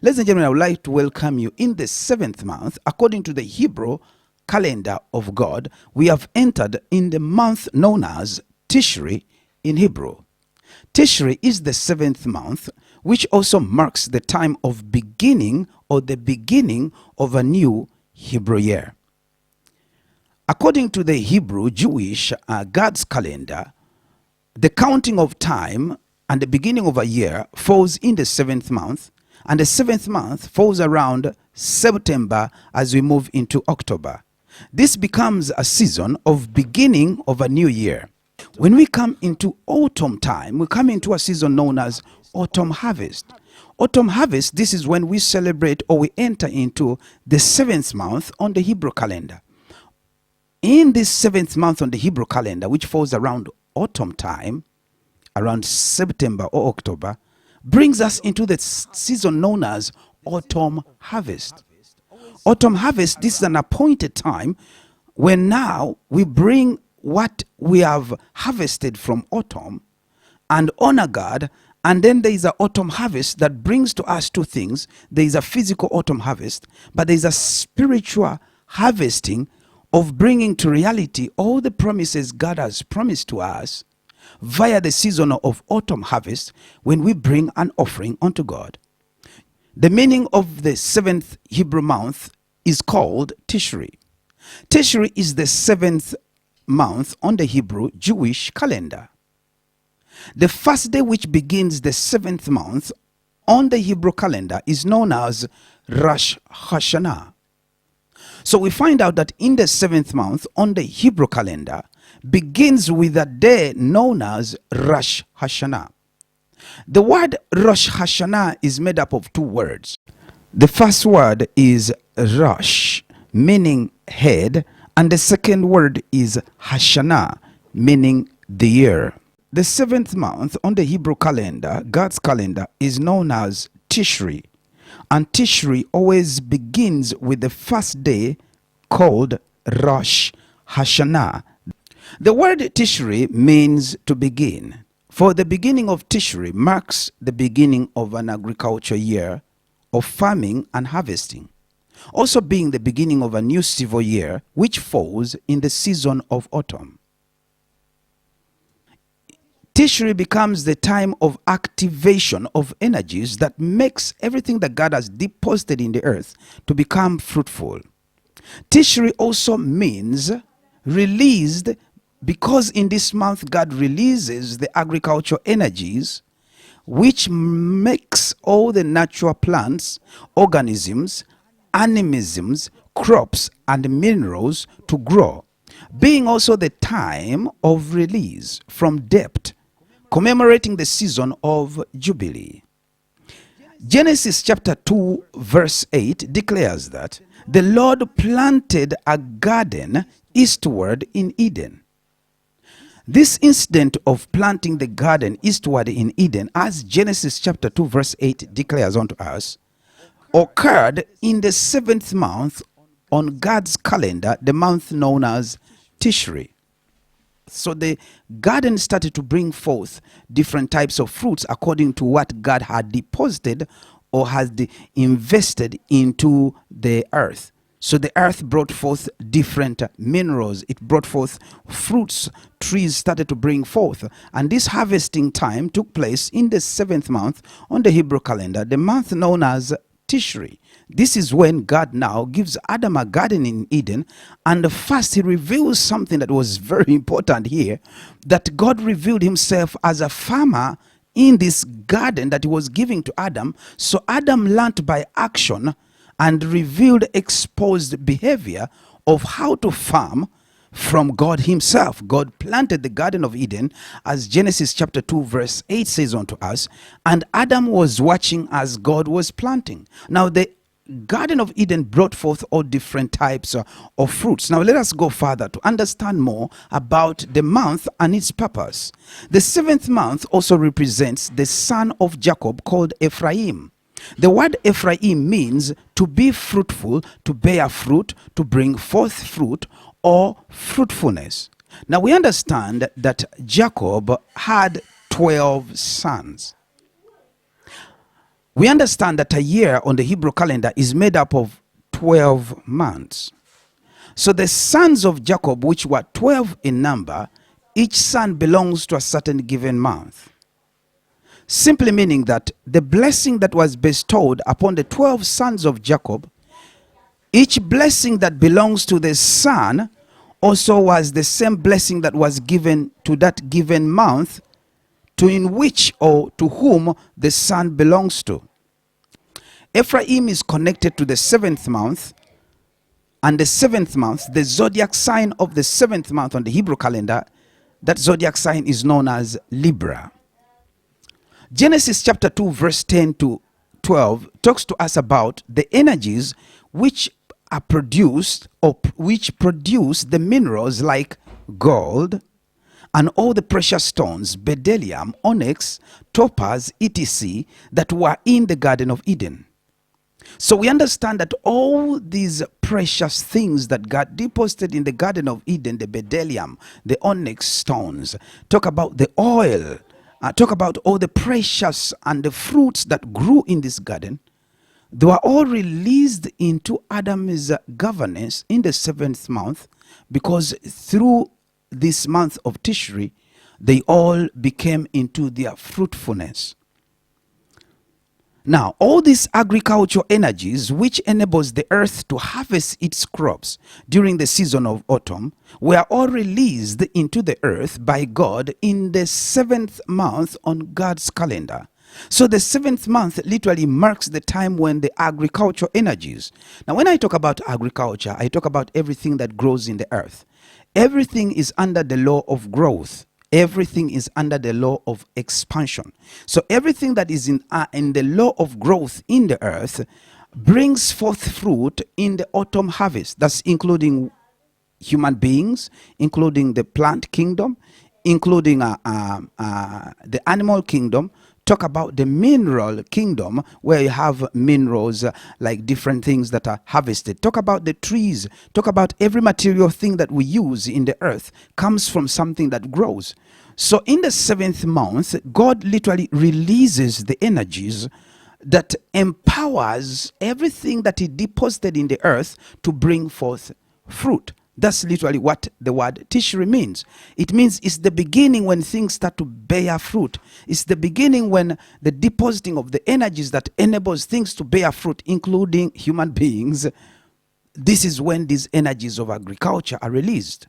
Ladies and gentlemen, I would like to welcome you in the 7th month. According to the Hebrew calendar of God, we have entered in the month known as Tishrei in Hebrew. Tishrei is the 7th month, which also marks the time of beginning or the beginning of a new Hebrew year. According to the Hebrew Jewish God's calendar, the counting of time and the beginning of a year falls in the 7th month, and the 7th month falls around September as we move into October. This becomes a season of beginning of a new year. When we come into autumn time, we come into a season known as autumn harvest. Autumn harvest, this is when we celebrate or we enter into the 7th month on the Hebrew calendar. In this 7th month on the Hebrew calendar, which falls around autumn time, around September or October, brings us into the season known as autumn harvest. Autumn harvest, this is an appointed time when now we bring what we have harvested from autumn and honor God. And then there is an autumn harvest that brings to us two things. There is a physical autumn harvest, but there is a spiritual harvesting of bringing to reality all the promises God has promised to us via the season of autumn harvest when we bring an offering unto God. The meaning of the 7th Hebrew month is called Tishrei. Tishrei is the 7th month on the Hebrew Jewish calendar. The first day which begins the 7th month on the Hebrew calendar is known as Rosh Hashanah. So we find out that in the 7th month on the Hebrew calendar begins with a day known as Rosh Hashanah. The word Rosh Hashanah is made up of two words. The first word is Rosh, meaning head, and the second word is Hashanah, meaning the year. The 7th month on the Hebrew calendar, God's calendar, is known as Tishrei. And Tishrei always begins with the first day called Rosh Hashanah. The word Tishrei means to begin. For the beginning of Tishrei marks the beginning of an agricultural year of farming and harvesting, also being the beginning of a new civil year which falls in the season of autumn. Tishrei becomes the time of activation of energies that makes everything that God has deposited in the earth to become fruitful. Tishrei also means released, because in this month God releases the agricultural energies which makes all the natural plants, organisms, animisms, crops and minerals to grow, being also the time of release from debt, commemorating the season of Jubilee. Genesis chapter 2 verse 8 declares that the Lord planted a garden eastward in Eden. This incident of planting the garden eastward in Eden, as Genesis chapter 2 verse 8 declares unto us, occurred in the 7th month on God's calendar, the month known as Tishrei. So the garden started to bring forth different types of fruits according to what God had deposited or had invested into the earth. So the earth brought forth different minerals. It brought forth fruits. Trees started to bring forth. And this harvesting time took place in the 7th month on the Hebrew calendar, the month known as Tishrei. This is when God now gives Adam a garden in Eden, and first he reveals something that was very important here, that God revealed himself as a farmer in this garden that he was giving to Adam. So Adam learnt by action and revealed exposed behavior of how to farm from God himself. God planted the Garden of Eden, as Genesis chapter 2 verse 8 says unto us, and Adam was watching as God was planting. Now the Garden of Eden brought forth all different types of fruits. Now let us go further to understand more about the month and its purpose. The 7th month also represents the son of Jacob called Ephraim. The word Ephraim means to be fruitful, to bear fruit, to bring forth fruit, or fruitfulness. Now we understand that Jacob had 12 sons. We understand that a year on the Hebrew calendar is made up of 12 months. So the sons of Jacob, which were 12 in number, each son belongs to a certain given month. Simply meaning that the blessing that was bestowed upon the 12 sons of Jacob, each blessing that belongs to the son also was the same blessing that was given to that given month, to in which or to whom the son belongs to. Ephraim is connected to the 7th month, and the 7th month, the zodiac sign of the 7th month on the Hebrew calendar, that zodiac sign is known as Libra. Genesis chapter 2 verse 10 to 12 talks to us about the energies which are produced, or which produce the minerals like gold and all the precious stones, bdellium, onyx, topaz, etc., that were in the Garden of Eden. So we understand that all these precious things that God deposited in the Garden of Eden, the bdellium, the onyx stones, talk about the oil, talk about all the precious and the fruits that grew in this garden. They were all released into Adam's governance in the 7th month, because through this month of Tishrei, they all became into their fruitfulness. Now, all these agricultural energies which enables the earth to harvest its crops during the season of autumn were all released into the earth by God in the 7th month on God's calendar. So the 7th month literally marks the time when the agricultural energies. Now, when I talk about agriculture, I talk about everything that grows in the earth. Everything is under the law of growth. Everything is under the law of expansion. So everything that is in the law of growth in the earth brings forth fruit in the autumn harvest. That's including human beings, including the plant kingdom, including the animal kingdom. Talk about the mineral kingdom, where you have minerals like different things that are harvested. Talk about the trees. Talk about every material thing that we use in the earth comes from something that grows. So in the 7th month, God literally releases the energies that empowers everything that he deposited in the earth to bring forth fruit. That's literally what the word Tishrei means. It means it's the beginning when things start to bear fruit. It's the beginning when the depositing of the energies that enables things to bear fruit, including human beings. This is when these energies of agriculture are released.